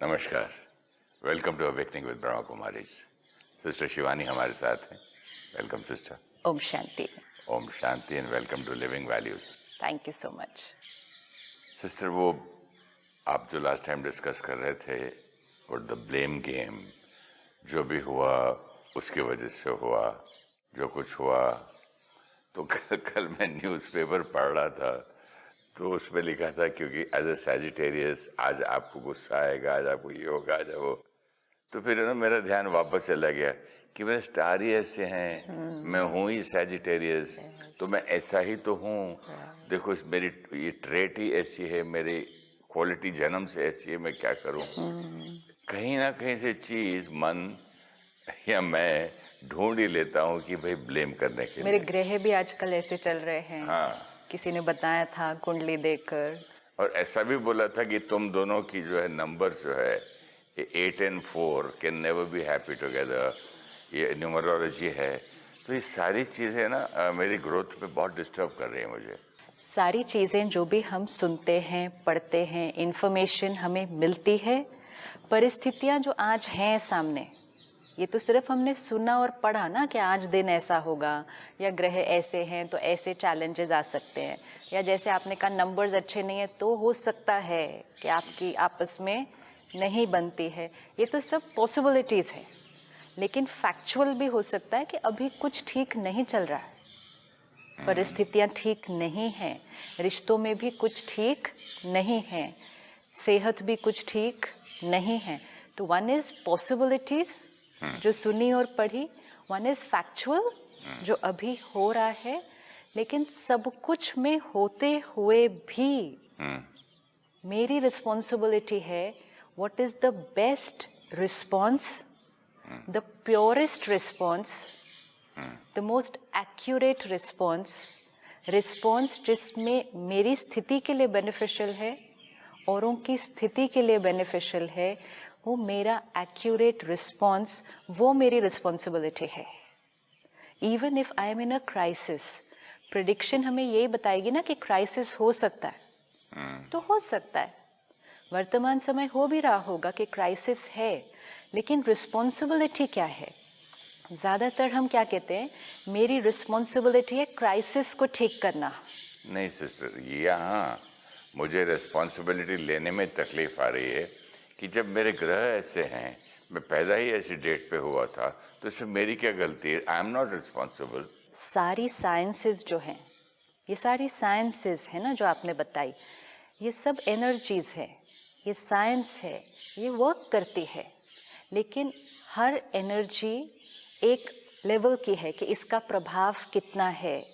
नमस्कार, welcome to awakening with Brahma Kumaris. Sister Shivani हमारे साथ हैं। Welcome sister. ओम शांति। ओम शांति and welcome to living values. Thank you so much. Sister, वो आप जो लास्ट टाइम डिस्कस कर रहे थे और द ब्लेम गेम, जो भी हुआ उसकी वजह से हुआ, जो कुछ हुआ, तो कल मैं न्यूज़पेपर पढ़ रहा था तो उसमें लिखा था क्योंकि एज ए सैजिटेरियस आज आपको गुस्सा आएगा, आज आपको ये होगा, आज वो, तो फिर ना मेरा ध्यान वापस चला गया कि मेरे स्टार ही ऐसे हैं, मैं हूँ ही सैजिटेरियस, तो मैं ऐसा ही तो हूँ। देखो मेरी ये ट्रेट ही ऐसी है, मेरी क्वालिटी जन्म से ऐसी है, मैं क्या करूँ। कहीं ना कहीं से चीज मन या मैं ढूंढ ही लेता हूँ कि भाई ब्लेम करने के मेरे लिए। ग्रह भी आजकल ऐसे चल रहे हैं। हाँ, किसी ने बताया था कुंडली देखकर, और ऐसा भी बोला था कि तुम दोनों की जो है नंबर जो है 8 and 4 can never be happy together, ये न्यूमरोलॉजी है। तो ये सारी चीज़ें ना मेरी ग्रोथ में बहुत डिस्टर्ब कर रही है मुझे। सारी चीज़ें जो भी हम सुनते हैं, पढ़ते हैं, इन्फॉर्मेशन हमें मिलती है, परिस्थितियाँ जो आज हैं सामने, ये तो सिर्फ हमने सुना और पढ़ा ना कि आज दिन ऐसा होगा या ग्रह ऐसे हैं तो ऐसे चैलेंजेस आ सकते हैं, या जैसे आपने कहा नंबर्स अच्छे नहीं है तो हो सकता है कि आपकी आपस में नहीं बनती है। ये तो सब पॉसिबिलिटीज़ है, लेकिन फैक्चुअल भी हो सकता है कि अभी कुछ ठीक नहीं चल रहा है, परिस्थितियाँ ठीक नहीं हैं, रिश्तों में भी कुछ ठीक नहीं है, सेहत भी कुछ ठीक नहीं है। तो वन इज़ पॉसिबिलिटीज़ जो सुनी और पढ़ी, वन इज़ फैक्चुअल जो अभी हो रहा है। लेकिन सब कुछ में होते हुए भी मेरी रिस्पॉन्सिबिलिटी है, what is the best response, the purest response, the most accurate response जिसमें मेरी स्थिति के लिए बेनिफिशियल है, औरों की स्थिति के लिए बेनिफिशियल है, वो मेरा एक्यूरेट रिस्पॉन्स, वो मेरी रिस्पॉन्सिबिलिटी है। Even if I am in a crisis, prediction हमें ये बताएगी ना कि क्राइसिस हो सकता है, तो हो सकता है, वर्तमान समय हो भी रहा होगा कि क्राइसिस है, लेकिन रिस्पॉन्सिबिलिटी क्या है। ज़्यादातर हम क्या कहते हैं, मेरी रिस्पॉन्सिबिलिटी है क्राइसिस को ठीक करना। नहीं सिस्टर, यहाँ मुझे रिस्पॉन्सिबिलिटी लेने में तकलीफ आ रही है कि जब मेरे ग्रह ऐसे हैं, मैं पैदा ही ऐसी डेट पे हुआ था, तो इसमें मेरी क्या गलती है? I am not responsible. सारी साइंसेस जो हैं, ये सारी साइंसेस है ना जो आपने बताई, ये सब एनर्जीज है, ये साइंस है, ये वर्क करती है, लेकिन हर एनर्जी एक लेवल की है कि इसका प्रभाव कितना है,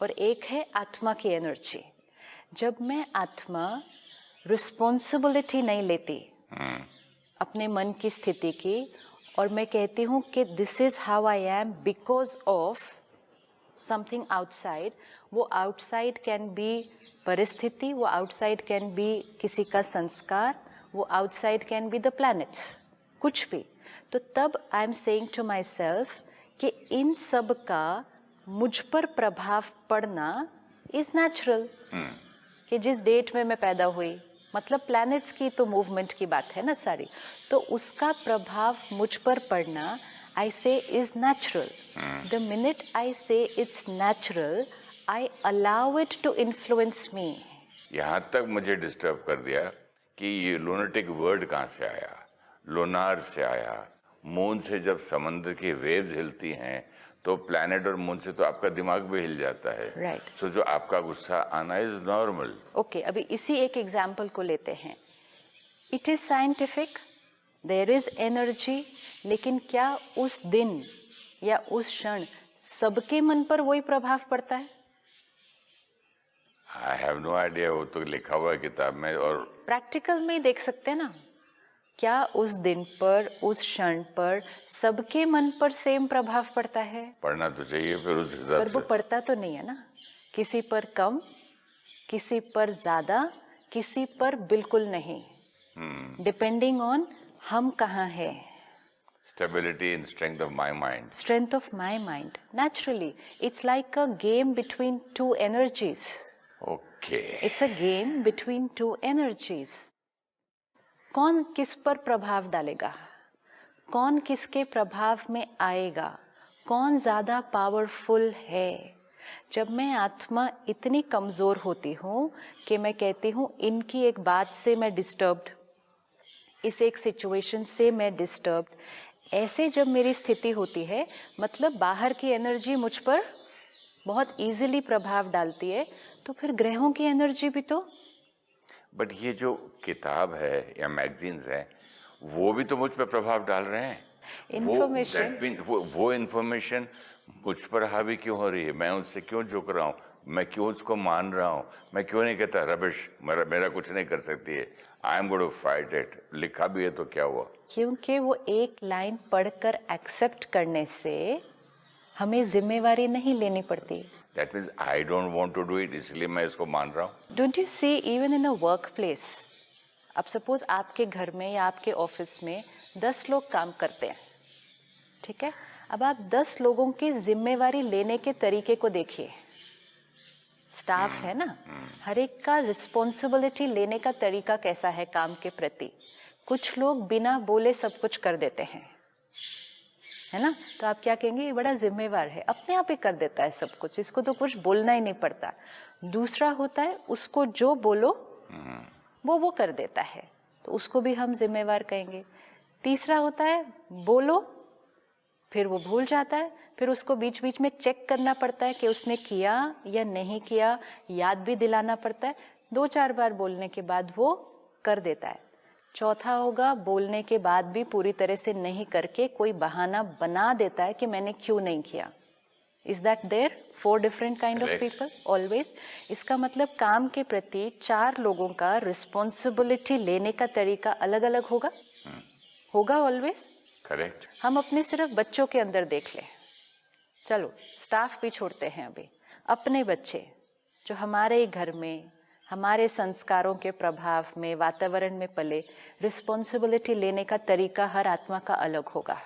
और एक है आत्मा की एनर्जी। जब मैं आत्मा रिस्पॉन्सिबिलिटी नहीं लेती अपने मन की स्थिति की, और मैं कहती हूँ कि this is how I am because of something outside, वो आउटसाइड कैन बी परिस्थिति, वो आउटसाइड कैन बी किसी का संस्कार, वो outside can be the planets, कुछ भी। तो तब I am saying to myself कि इन सब का मुझ पर प्रभाव पड़ना इज नेचुरल। कि जिस डेट में मैं पैदा हुई, मतलब प्लैनेट्स की तो मूवमेंट की बात है ना सारी, तो उसका प्रभाव मुझ पर पड़ना I say is natural. The minute I say it's natural, I allow it to influence me. यहाँ तक मुझे डिस्टर्ब कर दिया कि ये लूनेटिक वर्ड कहाँ से आया, लोनार से आया। मून से जब समंदर की वेव्स हिलती हैं तो प्लैनेट और मून से तो आपका दिमाग भी हिल जाता है। राइट। सो जो आपका गुस्सा आना इज नॉर्मल। ओके, अभी इसी एक एग्जाम्पल को लेते हैं। It is scientific, there is energy, लेकिन क्या उस दिन या उस क्षण सबके मन पर वही प्रभाव पड़ता है? आई हैव नो आइडिया, वो तो लिखा हुआ है किताब में। और प्रैक्टिकल में ही देख सकते हैं ना, क्या उस दिन पर, उस क्षण पर सबके मन पर सेम प्रभाव पड़ता है? पढ़ना तो चाहिए फिर उस हिसाब पर वो से। पड़ता तो नहीं है ना, किसी पर कम, किसी पर ज्यादा, किसी पर बिल्कुल नहीं, डिपेंडिंग ऑन हम कहाँ हैं। Stability and strength of my mind. Strength of my mind. Naturally, it's like a game between two energies. Okay. It's a game between two energies. कौन किस पर प्रभाव डालेगा, कौन किसके प्रभाव में आएगा, कौन ज़्यादा पावरफुल है। जब मैं आत्मा इतनी कमज़ोर होती हूँ कि मैं कहती हूँ इनकी एक बात से मैं डिस्टर्ब्ड, इस एक सिचुएशन से मैं डिस्टर्ब्ड, ऐसे जब मेरी स्थिति होती है, मतलब बाहर की एनर्जी मुझ पर बहुत इजीली प्रभाव डालती है, तो फिर ग्रहों की एनर्जी भी तो। बट ये जो किताब है या मैगजीन्स है, वो भी तो मुझ पर प्रभाव डाल रहे हैं। Information। वो इन्फॉर्मेशन मुझ पर हावी क्यों हो रही है? मैं उससे क्यों झुक रहा हूँ? मैं क्यों उसको मान रहा हूँ? मैं क्यों नहीं कहता रबिश, मेरा कुछ नहीं कर सकती है, I am going to fight it. लिखा भी है तो क्या हुआ? क्योंकि वो एक लाइन पढ़कर एक्सेप्ट करने से हमें जिम्मेवारी नहीं लेनी पड़ती। That means I don't want to do it, इसलिए मैं इसको मान रहा हूँ। Don't you see even in a workplace, अब सपोज आपके घर में या आपके ऑफिस में 10 लोग काम करते हैं, ठीक है? अब आप 10 लोगों की जिम्मेवारी लेने के तरीके को देखिए। स्टाफ है ना, हर एक का रिस्पॉन्सिबिलिटी लेने का तरीका कैसा है काम के प्रति। कुछ लोग बिना बोले सब कुछ कर देते हैं, है ना? तो आप क्या कहेंगे, ये बड़ा जिम्मेवार है, अपने आप ही कर देता है सब कुछ, इसको तो कुछ बोलना ही नहीं पड़ता। दूसरा होता है उसको जो बोलो वो कर देता है, तो उसको भी हम जिम्मेवार कहेंगे। तीसरा होता है बोलो फिर वो भूल जाता है, फिर उसको बीच बीच में चेक करना पड़ता है कि उसने किया या नहीं किया, याद भी दिलाना पड़ता है। 2-4 बार बोलने के बाद वो कर देता है। चौथा होगा बोलने के बाद भी पूरी तरह से नहीं करके कोई बहाना बना देता है कि मैंने क्यों नहीं किया। Is that there 4 different kind of people always. इसका मतलब काम के प्रति 4 लोगों का रिस्पॉन्सिबिलिटी लेने का तरीका अलग अलग होगा ऑलवेज। करेक्ट। हम अपने सिर्फ बच्चों के अंदर देख लें, चलो स्टाफ भी छोड़ते हैं अभी, अपने बच्चे जो हमारे ही घर में हमारे संस्कारों के प्रभाव में वातावरण में पले, रिस्पॉन्सिबिलिटी लेने का तरीका हर आत्मा का अलग होगा।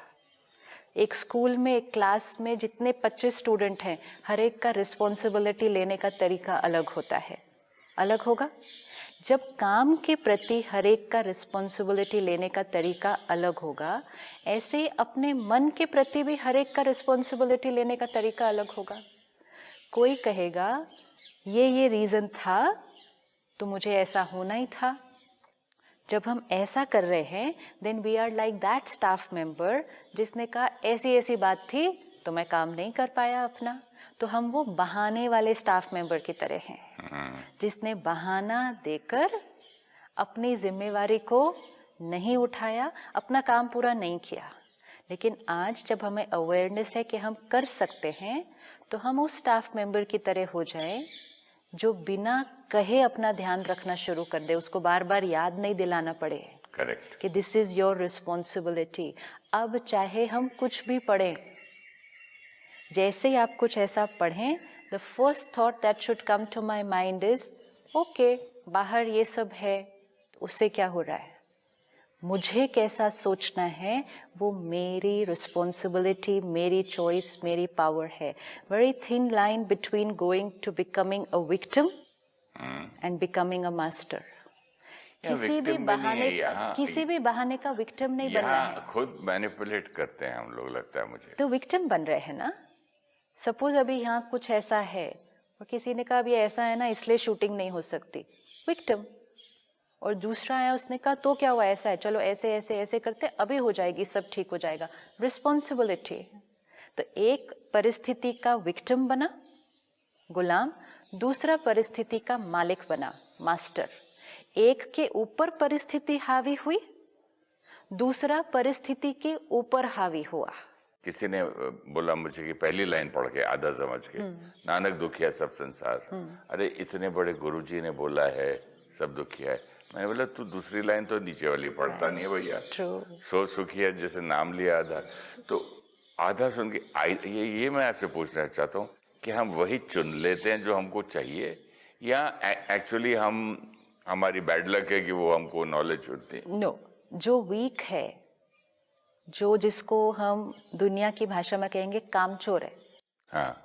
एक स्कूल में एक क्लास में जितने 25 स्टूडेंट हैं, हर एक का रिस्पॉन्सिबिलिटी लेने का तरीका अलग होता है, अलग होगा। जब काम के प्रति हर एक का रिस्पॉन्सिबिलिटी लेने का तरीका अलग होगा, ऐसे ही अपने मन के प्रति भी हर एक का रिस्पॉन्सिबिलिटी लेने का तरीका अलग होगा। कोई कहेगा ये रीज़न था तो मुझे ऐसा होना ही था। जब हम ऐसा कर रहे हैं then we are like that staff member जिसने कहा ऐसी ऐसी बात थी तो मैं काम नहीं कर पाया अपना। तो हम वो बहाने वाले स्टाफ मेंबर की तरह हैं जिसने बहाना देकर अपनी जिम्मेवारी को नहीं उठाया, अपना काम पूरा नहीं किया। लेकिन आज जब हमें अवेयरनेस है कि हम कर सकते हैं, तो हम उस स्टाफ मेंबर की तरह हो जाएं जो बिना कहे अपना ध्यान रखना शुरू कर दे, उसको बार बार याद नहीं दिलाना पड़े। करेक्ट। कि दिस इज योर रिस्पॉन्सिबिलिटी। अब चाहे हम कुछ भी पढ़ें, जैसे ही आप कुछ ऐसा पढ़ें, the first thought that should come to my mind is okay, बाहर ये सब है, उससे क्या हो रहा है, मुझे कैसा सोचना है वो मेरी रिस्पॉन्सिबिलिटी, मेरी चॉइस, मेरी पावर है। Very thin line between going to becoming a victim and becoming a master. किसी भी बहाने का विक्टिम नहीं बनना है। खुद मैनिपुलेट करते हैं हम लोग, लगता है मुझे। तो विक्टिम बन रहे हैं ना। सपोज अभी यहाँ कुछ ऐसा है और किसी ने कहा अभी ऐसा है ना इसलिए शूटिंग नहीं हो सकती, विक्टिम। और दूसरा आया, उसने कहा तो क्या हुआ, ऐसा है, चलो ऐसे ऐसे ऐसे करते अभी हो जाएगी, सब ठीक हो जाएगा, रिस्पॉन्सिबिलिटी। तो एक परिस्थिति का विक्टिम बना, गुलाम, दूसरा परिस्थिति का मालिक बना, मास्टर। एक के ऊपर परिस्थिति हावी हुई, दूसरा परिस्थिति के ऊपर हावी हुआ। किसी ने बोला मुझे कि पहली लाइन पढ़ के आधा समझ के, नानक दुखिया सब संसार। अरे इतने बड़े गुरुजी ने बोला है सब दुखिया है। मैंने बोला तू दूसरी लाइन तो नीचे वाली पढ़ता नहीं है भैया। सो सुखिया जैसे नाम लिया आधा, तो आधा सुन के ये मैं आपसे पूछना चाहता हूँ कि हम वही चुन लेते हैं जो हमको चाहिए, या एक्चुअली हमारी बैड लक है कि वो हमको नॉलेज होती है? नो, जो वीक है, जो जिसको हम दुनिया की भाषा में कहेंगे कामचोर है, हाँ,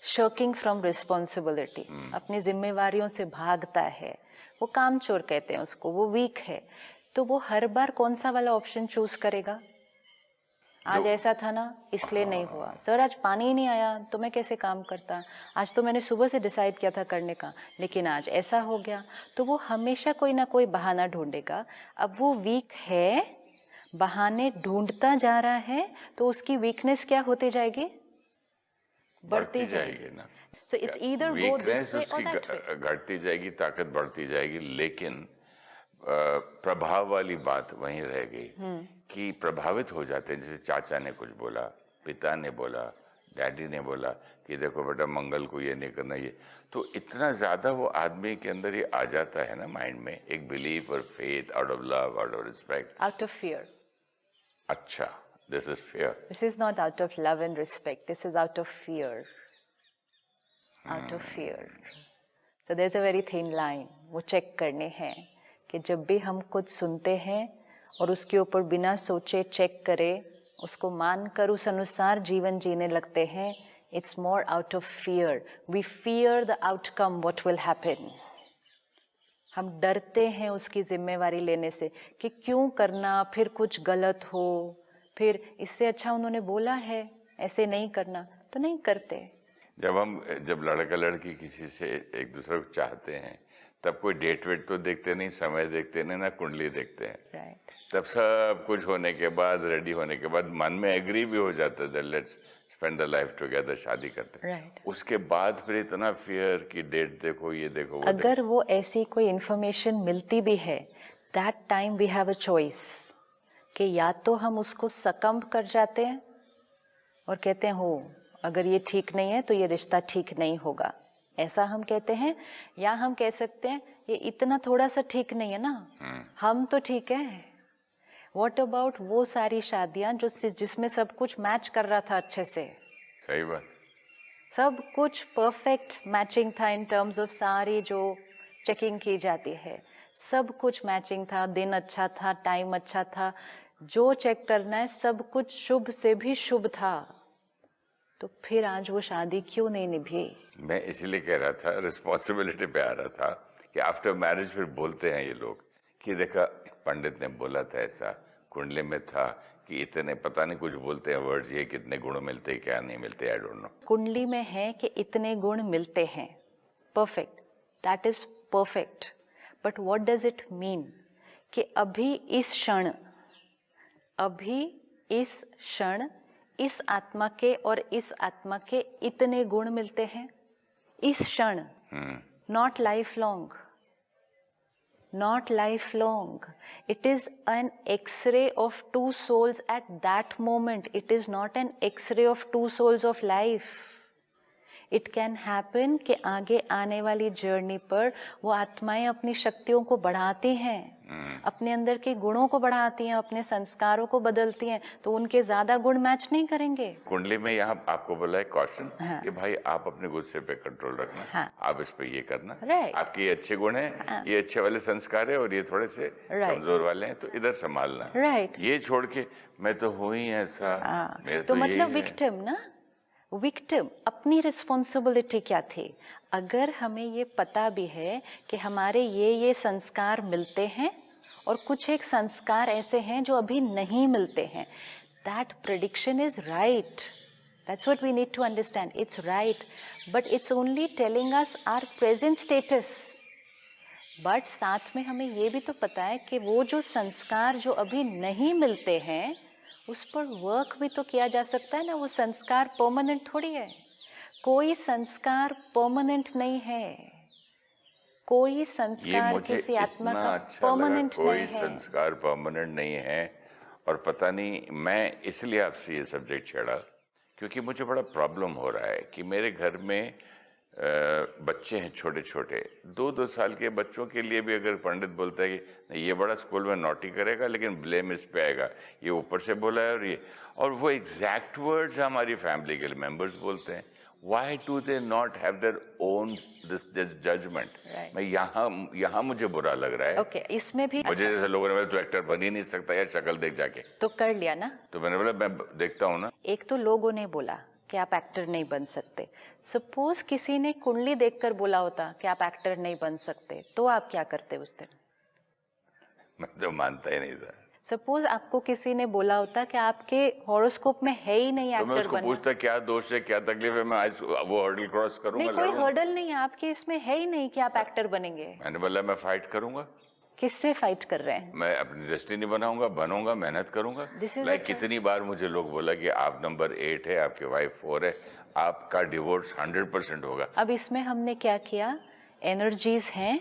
शर्किंग फ्रॉम रिस्पॉन्सिबिलिटी, अपनी जिम्मेवारियों से भागता है, वो कामचोर कहते हैं उसको, वो वीक है। तो वो हर बार कौन सा वाला ऑप्शन चूज करेगा? आज ऐसा था ना इसलिए नहीं हुआ, सर आज पानी ही नहीं आया तो मैं कैसे काम करता, आज तो मैंने सुबह से डिसाइड किया था करने का लेकिन आज ऐसा हो गया। तो वो हमेशा कोई ना कोई बहाना ढूंढेगा। अब वो वीक है, बहाने ढूंढता जा रहा है, तो उसकी वीकनेस क्या होती जाएगी? बढ़ती जाएगी ना। So it's either go this way और दैट वे। घटती जाएगी, ताकत बढ़ती जाएगी, लेकिन प्रभाव वाली बात वहीं रह गई कि प्रभावित हो जाते हैं। जैसे चाचा ने कुछ बोला, पिता ने बोला, डैडी ने बोला कि देखो बेटा मंगल को ये नहीं करना, ये तो इतना ज्यादा वो आदमी के अंदर ये आ जाता है ना माइंड में, एक बिलीफ और faith, out of love, out of respect, out of fear. अच्छा, this is fear, this is not out of love and respect, this is out of fear, out of fear. So there is a very thin line, वो check करने हैं कि जब भी हम कुछ सुनते हैं और उसके ऊपर बिना सोचे चेक करे, उसको मानकर उस अनुसार जीवन जीने लगते हैं, it's more out of fear. We fear the outcome, what will happen. हम डरते हैं उसकी जिम्मेवारी लेने से कि क्यों करना, फिर कुछ गलत हो, फिर इससे अच्छा उन्होंने बोला है ऐसे नहीं करना, तो नहीं करते। जब लड़का लड़की किसी से एक दूसरे को चाहते हैं तब कोई डेट वेट तो देखते नहीं, समय देखते नहीं, ना कुंडली देखते हैं। राइट। तब सब कुछ होने के बाद, रेडी होने के बाद मन में एग्री भी हो जाता है, let's spend the life together, शादी करते हैं। राइट। उसके बाद फिर इतना फियर कि डेट देखो, ये देखो, वो अगर वो ऐसी कोई इंफॉर्मेशन मिलती भी है, that time we have a choice कि या तो हम उसको सकम्ब कर जाते हैं और कहते हैं हो अगर ये ठीक नहीं है तो ये रिश्ता ठीक नहीं होगा, ऐसा हम कहते हैं, या हम कह सकते हैं ये इतना थोड़ा सा ठीक नहीं है ना, हम तो ठीक है। व्हाट अबाउट वो सारी शादियां जिसमें सब कुछ मैच कर रहा था अच्छे से, सही बात, सब कुछ परफेक्ट मैचिंग था इन टर्म्स ऑफ सारी जो चेकिंग की जाती है, सब कुछ मैचिंग था, दिन अच्छा था, टाइम अच्छा था, जो चेक करना है सब कुछ शुभ से भी शुभ था, तो फिर आज वो शादी क्यों नहीं निभी? मैं इसलिए कह रहा था, रिस्पॉन्सिबिलिटी पे आ रहा था कि आफ्टर मैरिज फिर बोलते हैं ये लोग कि देखा पंडित ने बोला था, ऐसा कुंडली में था कि इतने, पता नहीं कुछ बोलते हैं वर्ड्स, ये कितने गुण मिलते हैं, क्या नहीं मिलते, आई डोंट नो। कुंडली में है कि इतने गुण मिलते हैं, perfect, that is perfect, but what does it mean कि अभी इस क्षण इस आत्मा के और इस आत्मा के इतने गुण मिलते हैं इस क्षण, not life long, not lifelong. It is an X-ray of two souls at that moment. It is not an X-ray of two souls of life. It can happen कि आगे आने वाली जर्नी पर वो आत्माएं अपनी शक्तियों को बढ़ाती हैं, अपने अंदर के गुणों को बढ़ाती हैं, अपने संस्कारों को बदलती हैं, तो उनके ज्यादा गुण मैच नहीं करेंगे। कुंडली में यहाँ आपको बोला है कॉशन, कि भाई आप अपने गुस्से पे कंट्रोल रखना, आप इस पे ये करना, आपके ये अच्छे गुण हैं, ये अच्छे वाले संस्कार है और ये थोड़े से कमजोर वाले हैं, तो इधर संभालना, ये छोड़ के मैं तो हूँ ही ऐसा, तो मतलब विक्टिम ना, विक्टिम, अपनी रिस्पॉन्सिबिलिटी क्या थी? अगर हमें ये पता भी है कि हमारे ये संस्कार मिलते हैं और कुछ एक संस्कार ऐसे हैं जो अभी नहीं मिलते हैं, that prediction is right, that's what we need to understand, it's right, but it's only telling us our present status. But साथ में हमें ये भी तो पता है कि वो जो संस्कार जो अभी नहीं मिलते हैं उस पर वर्क भी तो किया जा सकता है ना, वो संस्कार परमानेंट थोड़ी है, कोई संस्कार परमानेंट नहीं है, कोई संस्कार किसी आत्मा का परमानेंट नहीं है, कोई संस्कार परमानेंट नहीं है। और पता नहीं, मैं इसलिए आपसे ये सब्जेक्ट छेड़ा क्योंकि मुझे बड़ा प्रॉब्लम हो रहा है कि मेरे घर में बच्चे हैं छोटे छोटे, 2-2 साल के बच्चों के लिए भी अगर पंडित बोलता है कि ये बड़ा स्कूल में नोटी करेगा लेकिन ब्लेम इस पे आएगा, ये ऊपर से बोला है, और वो एग्जैक्ट वर्ड्स हमारी फैमिली के मेंबर्स बोलते हैं। Why do they not have their own this judgment? मैं यहाँ मुझे बुरा लग रहा है। ओके, इसमें भी मुझे जैसे लोगों ने बोला तू एक्टर बन ही नहीं सकता यार, शक्ल देख जाके, तो कर लिया ना, तो मैंने बोला मैं देखता हूँ ना। एक तो लोगों ने बोला कि आप एक्टर नहीं बन सकते, सपोज किसी ने कुंडली देखकर बोला होता कि आप एक्टर नहीं बन सकते, तो आप क्या करते उस दिन? मैं तो मानता ही नहीं था। सपोज आपको किसी ने बोला होता कि आपके हॉरोस्कोप में है ही नहीं तो मैं एक्टर उसको बनना, पूछता क्या दोष है, क्या तकलीफ है, मैं आज वो हर्डल क्रॉस करूंगा, नहीं कोई लड़ूंगा। हर्डल नहीं है आपके इसमें, है ही नहीं कि आप एक्टर बनेंगे। मैंने बोला मैं फाइट करूंगा, किससे फाइट कर रहे हैं? मैं अपनी डेस्टिनी बनाऊंगा, बनूंगा, मेहनत करूंगा। This is a like choice. कितनी बार मुझे लोग बोला कि आप नंबर 8 है, आपकी वाइफ 4 है, आपका डिवोर्स 100% होगा। अब इसमें हमने क्या किया, एनर्जीज हैं,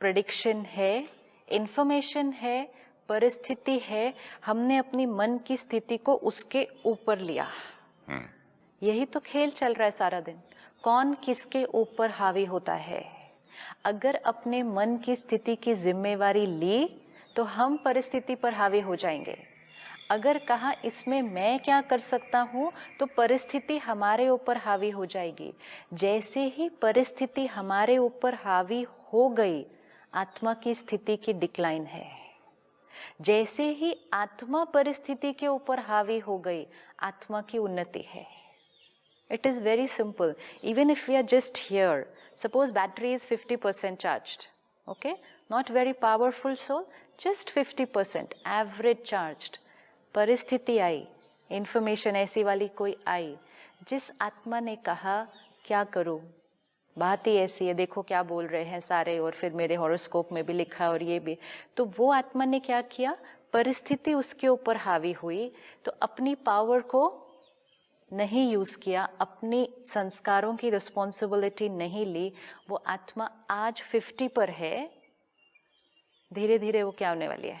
प्रेडिक्शन है, इंफॉर्मेशन है, परिस्थिति है, हमने अपनी मन की स्थिति को उसके ऊपर लिया। यही तो खेल चल रहा है सारा दिन, कौन किसके ऊपर हावी होता है। अगर अपने मन की स्थिति की जिम्मेवारी ली तो हम परिस्थिति पर हावी हो जाएंगे। अगर कहा इसमें मैं क्या कर सकता हूँ तो परिस्थिति हमारे ऊपर हावी हो जाएगी। जैसे ही परिस्थिति हमारे ऊपर हावी हो गई, आत्मा की स्थिति की डिक्लाइन है। जैसे ही आत्मा परिस्थिति के ऊपर हावी हो गई, आत्मा की उन्नति है। It is very simple. Even if we are just here, suppose battery is 50% charged, okay? Not very powerful soul, just 50%, average charged. परिस्थिति आई, information ऐसी वाली कोई आई, जिस आत्मा ने कहा क्या करूं, बात ही ऐसी है, देखो क्या बोल रहे हैं सारे, और फिर मेरे हॉरोस्कोप में भी लिखा और ये भी, तो वो आत्मा ने क्या किया, परिस्थिति उसके ऊपर हावी हुई तो अपनी पावर को नहीं यूज किया, अपनी संस्कारों की रिस्पॉन्सिबिलिटी नहीं ली। वो आत्मा आज 50 पर है, धीरे धीरे वो क्या होने वाली है,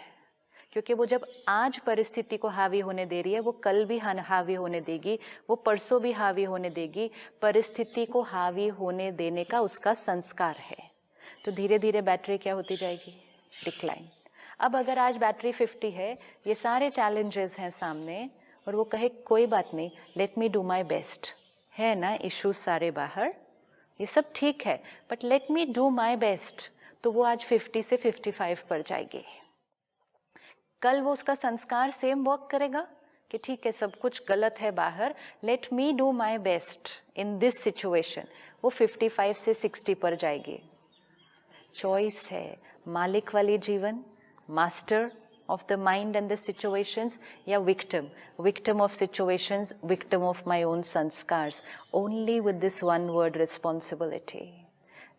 क्योंकि वो जब आज परिस्थिति को हावी होने दे रही है, वो कल भी हावी होने देगी, वो परसों भी हावी होने देगी। परिस्थिति को हावी होने देने का उसका संस्कार है। तो धीरे धीरे बैटरी क्या होती जाएगी, डिक्लाइन। अब अगर आज बैटरी 50 है, ये सारे चैलेंजेस हैं सामने, और वो कहे कोई बात नहीं, let me do my best, है ना इश्यूज सारे बाहर, ये सब ठीक है, but let me do my best, तो वो आज 50 से 55 पर जाएगी। कल वो उसका संस्कार सेम वर्क करेगा कि ठीक है सब कुछ गलत है बाहर, let me do my best in this situation, वो 55 से 60 पर जाएगी। चॉइस है, मालिक वाली जीवन, master of the mind and the situations, या victim of situations, victim of my own sanskars, only with this one word responsibility।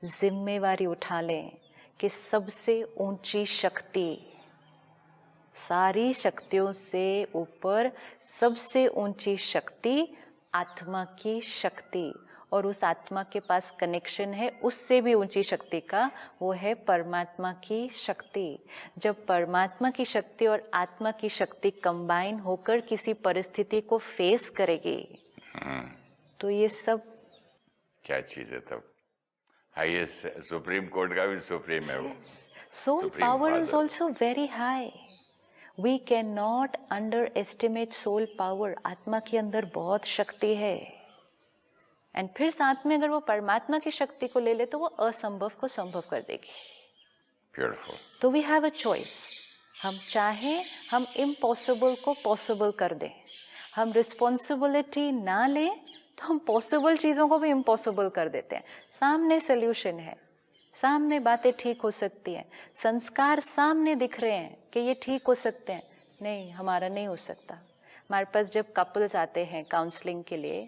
जिम्मेवारी उठा लें कि सबसे ऊंची शक्ति, सारी शक्तियों से ऊपर सबसे ऊंची शक्ति आत्मा की शक्ति, और उस आत्मा के पास कनेक्शन है उससे भी ऊंची शक्ति का, वो है परमात्मा की शक्ति। जब परमात्मा की शक्ति और आत्मा की शक्ति कंबाइन होकर किसी परिस्थिति को फेस करेगी, तो ये सब क्या चीज है तब, हाईएस्ट सुप्रीम कोर्ट का भी सुप्रीम है वो। Soul power is also very high. We can not underestimate soul power. आत्मा के अंदर बहुत शक्ति है, एंड फिर साथ में अगर वो परमात्मा की शक्ति को ले ले तो वो असंभव को संभव कर देगी। ब्यूटीफुल। तो वी हैव अ चॉइस, हम चाहें हम इम्पॉसिबल को पॉसिबल कर दें, हम रिस्पॉन्सिबिलिटी ना लें तो हम पॉसिबल चीज़ों को भी इम्पॉसिबल कर देते हैं। सामने सोल्यूशन है, सामने बातें ठीक हो सकती हैं, संस्कार सामने दिख रहे हैं कि ये ठीक हो सकते हैं, नहीं हमारा नहीं हो सकता। हमारे पास जब कपल्स आते हैं काउंसलिंग के लिए,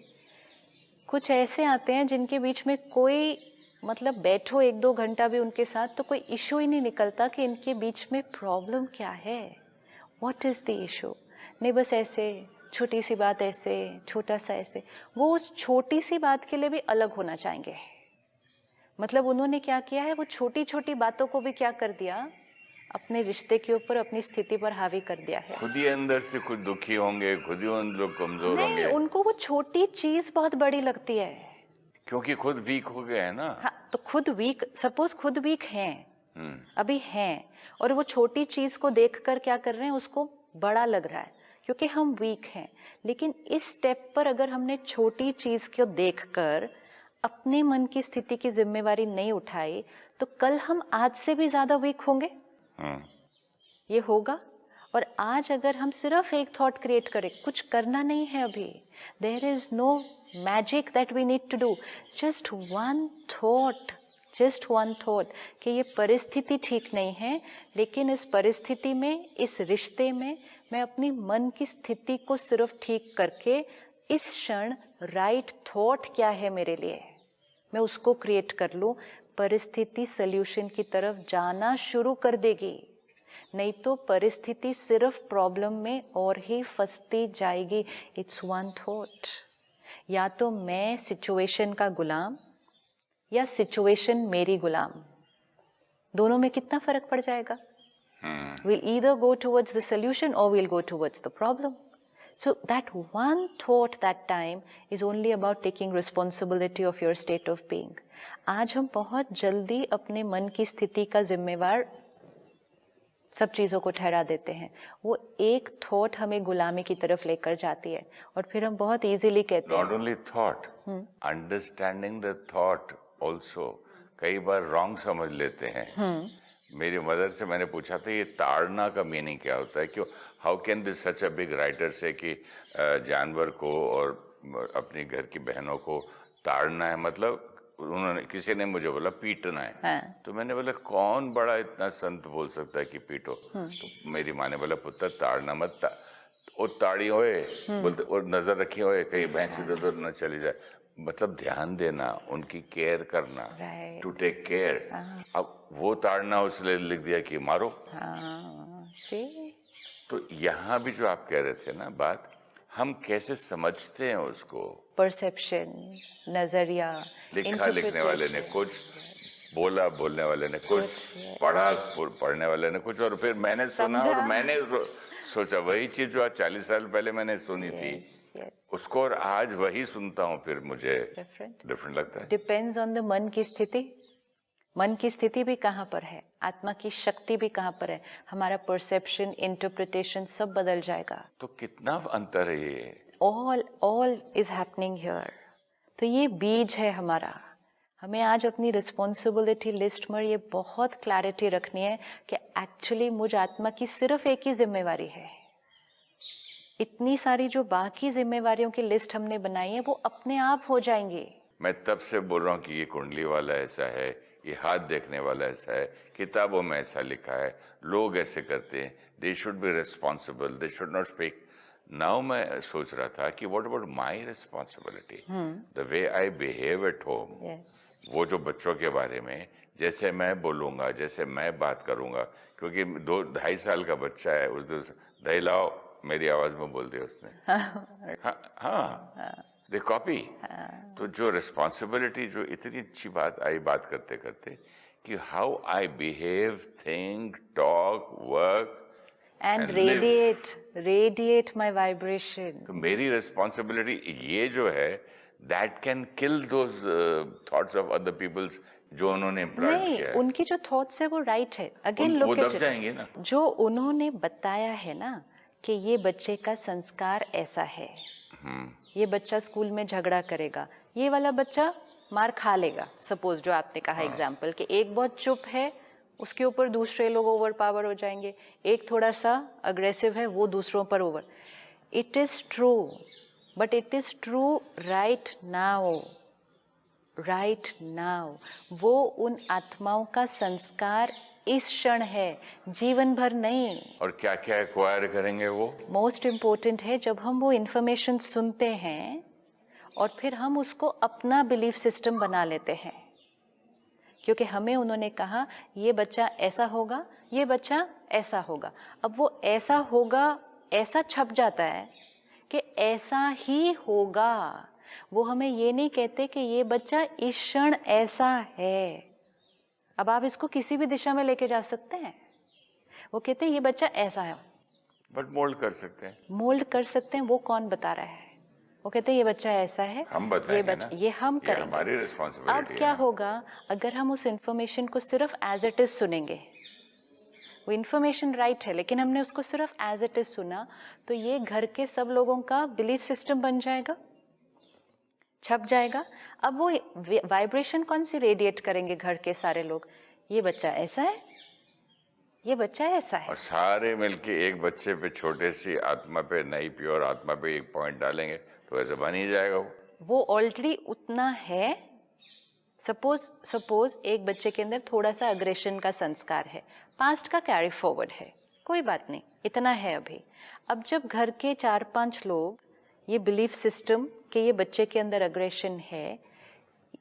कुछ ऐसे आते हैं जिनके बीच में कोई मतलब बैठो 1-2 घंटा भी उनके साथ तो कोई इशू ही नहीं निकलता कि इनके बीच में प्रॉब्लम क्या है, व्हाट इज़ द इशू। नहीं बस ऐसे छोटी सी बात, ऐसे छोटा सा ऐसे, वो उस छोटी सी बात के लिए भी अलग होना चाहेंगे। मतलब उन्होंने क्या किया है, वो छोटी छोटी बातों को भी क्या कर दिया, अपने रिश्ते के ऊपर, अपनी स्थिति पर हावी कर दिया है। खुद ही अंदर से खुद दुखी होंगे, खुद ही उन लोग कमजोर होंगे। नहीं, उनको वो छोटी चीज बहुत बड़ी लगती है, क्योंकि खुद वीक हो गए हैं ना। हाँ, तो खुद वीक, सपोज खुद वीक हैं, अभी हैं, और वो छोटी चीज को देखकर क्या कर रहे हैं, उसको बड़ा लग रहा है क्योंकि हम वीक हैं। लेकिन इस स्टेप पर अगर हमने छोटी चीज को देखकर अपने मन की स्थिति की जिम्मेवारी नहीं उठाई तो कल हम आज से भी ज्यादा वीक होंगे। ये होगा। और आज अगर हम सिर्फ एक थॉट क्रिएट करें, कुछ करना नहीं है अभी, there is no magic that we need to do, just one thought just one thought कि ये परिस्थिति ठीक नहीं है, लेकिन इस परिस्थिति में, इस रिश्ते में मैं अपनी मन की स्थिति को सिर्फ ठीक करके इस क्षण राइट थॉट क्या है मेरे लिए, मैं उसको क्रिएट कर लूँ, परिस्थिति सल्यूशन की तरफ जाना शुरू कर देगी। नहीं तो परिस्थिति सिर्फ प्रॉब्लम में और ही फंसती जाएगी। It's one thought. या तो मैं सिचुएशन का गुलाम या सिचुएशन मेरी गुलाम, दोनों में कितना फर्क पड़ जाएगा? We'll either go towards the solution or we'll go towards the problem. So that one thought that time is only about taking responsibility of your state of being. आज हम बहुत जल्दी अपने मन की स्थिति का जिम्मेवार सब चीज़ों को ठहरा देते हैं। वो एक थॉट हमें गुलामी की तरफ लेकर जाती है और फिर हम बहुत इजीली कहते हैं। Not only thought, understanding the thought also कई बार रॉन्ग समझ लेते हैं। मेरी मदर से मैंने पूछा था ये ताड़ना का मीनिंग क्या होता है, क्यों how can this such a big writer से कि जानवर को और अपनी घर की बहनों को ताड़ना है, मतलब उन्होंने किसी ने मुझे बोला पीटना है। हाँ। तो मैंने बोला कौन बड़ा इतना संत बोल सकता है कि पीटो। तो मेरी माँ ने बोला पुत्र ताड़ना मत, वो ताड़ी होए बोलते और नजर रखी होए कहीं भैंस इधर उधर न चली जाए, मतलब ध्यान देना, उनकी केयर करना, टू टेक केयर। अब वो ताड़ना उसने लिख दिया कि मारो। तो यहाँ भी जो आप कह रहे थे ना बात, हम कैसे समझते हैं उसको, परसेप्शन, नजरिया, लिखा लिखने वाले ने कुछ बोला, बोलने वाले ने कुछ पढ़ा, पढ़ने वाले ने कुछ, और फिर मैंने सुना और मैंने सोचा वही चीज जो आज 40 साल पहले मैंने सुनी थी उसको, और आज वही सुनता हूँ, फिर मुझे डिफरेंट लगता है। डिपेंड्स ऑन द मन की स्थिति। मन की स्थिति भी कहाँ पर है, आत्मा की शक्ति भी कहाँ पर है, हमारा परसेप्शन, इंटरप्रिटेशन सब बदल जाएगा। तो कितना अंतर है ये? All is happening here. तो ये बीज है हमारा। हमें आज अपनी रिस्पॉन्सिबिलिटी लिस्ट में ये बहुत क्लैरिटी रखनी है कि एक्चुअली मुझ आत्मा की सिर्फ एक ही जिम्मेवारी है। इतनी सारी जो बाकी जिम्मेवारियों की लिस्ट हमने बनाई है वो अपने आप हो जाएंगी। मैं तब से बोल रहा हूँ कि ये कुंडली वाला ऐसा है, ये हाथ देखने वाला ऐसा है, किताबों में ऐसा लिखा है, लोग ऐसे करते हैं, they should be responsible, they should not speak. Now मैं सोच रहा था कि what about my responsibility, the way I behave at home. वो जो बच्चों के बारे में जैसे मैं बोलूंगा, जैसे मैं बात करूंगा, क्योंकि 2-2.5 साल का बच्चा है, उस दिन दही लाओ मेरी आवाज में बोल दिया उसने। हाँ, दे कॉपी। तो जो रिस्पॉन्सिबिलिटी, जो इतनी अच्छी बात आई बात करते करते कि how I behave, think, talk, work and radiate my vibration. तो मेरी रिस्पॉन्सिबिलिटी ये जो है that can kill those thoughts of other peoples जो उन्होंने इम्प्लांट किया है। उनकी जो थॉट्स है वो राइट है। अगेन वो दब जाएंगे ना। जो उन्होंने बताया है ना कि ये बच्चे का संस्कार ऐसा है, ये बच्चा स्कूल में झगड़ा करेगा, ये वाला बच्चा मार खा लेगा। सपोज जो आपने कहा एग्जाम्पल कि एक बहुत चुप है, उसके ऊपर दूसरे लोग ओवर पावर हो जाएंगे, एक थोड़ा सा अग्रेसिव है, वो दूसरों पर over. It is true, but it is true right now. Right now वो उन आत्माओं का संस्कार इस क्षण है, जीवन भर नहीं। और क्या क्या एक्वायर करेंगे वो? मोस्ट इम्पोर्टेंट है जब हम वो इंफॉर्मेशन सुनते हैं और फिर हम उसको अपना बिलीफ सिस्टम बना लेते हैं, क्योंकि हमें उन्होंने कहा ये बच्चा ऐसा होगा, ये बच्चा ऐसा होगा। अब वो ऐसा होगा ऐसा छप जाता है कि ऐसा ही होगा। वो हमें ये नहीं कहते कि ये बच्चा इस क्षण ऐसा है। अब आप इसको किसी भी दिशा में लेके जा सकते हैं। वो कहते हैं ये बच्चा ऐसा है, बट मोल्ड कर सकते हैं। मोल्ड कर सकते हैं, वो कौन बता रहा है? वो कहते हैं ये बच्चा ऐसा है, हम बताएंगे ना, ये हम करेंगे, हमारी रिस्पॉन्सिबिलिटी अब क्या होगा अगर हम उस इंफॉर्मेशन को सिर्फ एज इट इज सुनेंगे? वो इंफॉर्मेशन राइट है लेकिन हमने उसको सिर्फ एज इट इज सुना, तो ये घर के सब लोगों का बिलीफ सिस्टम बन जाएगा, छप जाएगा। अब वो वाइब्रेशन कौन सी रेडिएट करेंगे घर के सारे लोग? ये बच्चा ऐसा है, ये बच्चा ऐसा है, और सारे मिलके एक बच्चे पे, छोटे सी आत्मा पे, नई प्योर आत्मा पे एक पॉइंट डालेंगे तो ऐसा बन ही जाएगा। वो ऑलरेडी उतना है सपोज एक बच्चे के अंदर थोड़ा सा अग्रेशन का संस्कार है, पास्ट का कैरी फॉरवर्ड है, कोई बात नहीं, इतना है अभी। अब जब घर के 4-5 लोग ये बिलीफ सिस्टम कि ये बच्चे के अंदर अग्रेशन है,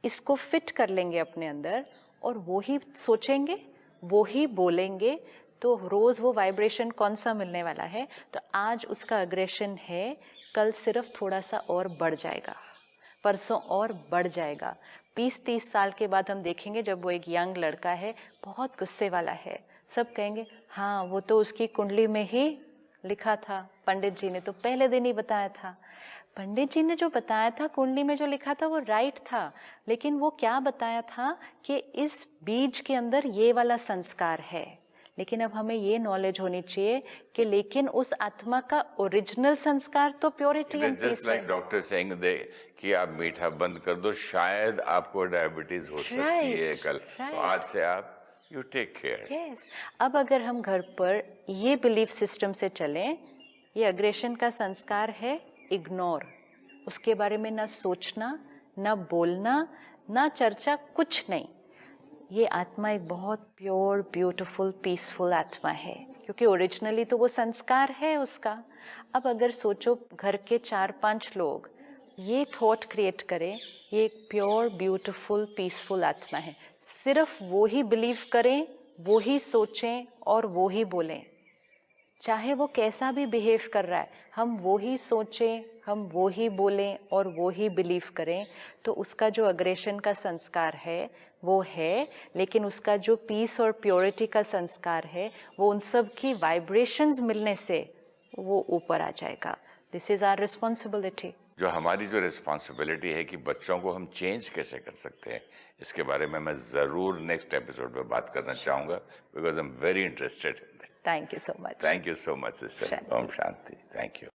इसको फिट कर लेंगे अपने अंदर और वो ही सोचेंगे, वो ही बोलेंगे, तो रोज़ वो वाइब्रेशन कौन सा मिलने वाला है? तो आज उसका अग्रेशन है, कल सिर्फ थोड़ा सा और बढ़ जाएगा, परसों और बढ़ जाएगा। 20-30 साल के बाद हम देखेंगे जब वो एक यंग लड़का है, बहुत गुस्से वाला है, सब कहेंगे हाँ वो तो उसकी कुंडली में ही लिखा था, पंडित जी ने तो पहले दिन ही बताया था। पंडित जी ने जो बताया था, कुंडली में जो लिखा था वो राइट था, लेकिन वो क्या बताया था कि इस बीज के अंदर ये वाला संस्कार है। लेकिन अब हमें ये नॉलेज होनी चाहिए कि लेकिन उस आत्मा का ओरिजिनल संस्कार तो प्योरिटी एंड पीस है। लाइक डॉक्टर सेइंग कि आप मीठा बंद कर दो, शायद आपको डायबिटीज हो सकती है कल, तो आज से आप यू टेक केयर। यस, अब अगर हम घर पर ये बिलीफ सिस्टम से चलें, ये अग्रेशन का संस्कार है, इग्नोर, उसके बारे में ना सोचना, ना बोलना, ना चर्चा, कुछ नहीं। ये आत्मा एक बहुत प्योर, ब्यूटीफुल, पीसफुल आत्मा है, क्योंकि ओरिजिनली तो वो संस्कार है उसका। अब अगर सोचो घर के 4-5 लोग ये थॉट क्रिएट करें, ये एक प्योर, ब्यूटीफुल, पीसफुल आत्मा है, सिर्फ वो ही बिलीव करें, वो ही सोचें और वो ही बोलें, चाहे वो कैसा भी बिहेव कर रहा है, हम वो ही सोचें, हम वो ही बोलें और वो ही बिलीव करें, तो उसका जो अग्रेशन का संस्कार है वो है, लेकिन उसका जो पीस और प्योरिटी का संस्कार है वो उन सब की वाइब्रेशंस मिलने से वो ऊपर आ जाएगा। This is our responsibility. जो हमारी जो रिस्पॉन्सिबिलिटी है कि बच्चों को हम चेंज कैसे कर सकते हैं, इसके बारे में मैं ज़रूर नेक्स्ट एपिसोड में बात करना चाहूँगा, because I am very interested. Thank you so much. Thank you so much sister. ओम शांति। Thank you.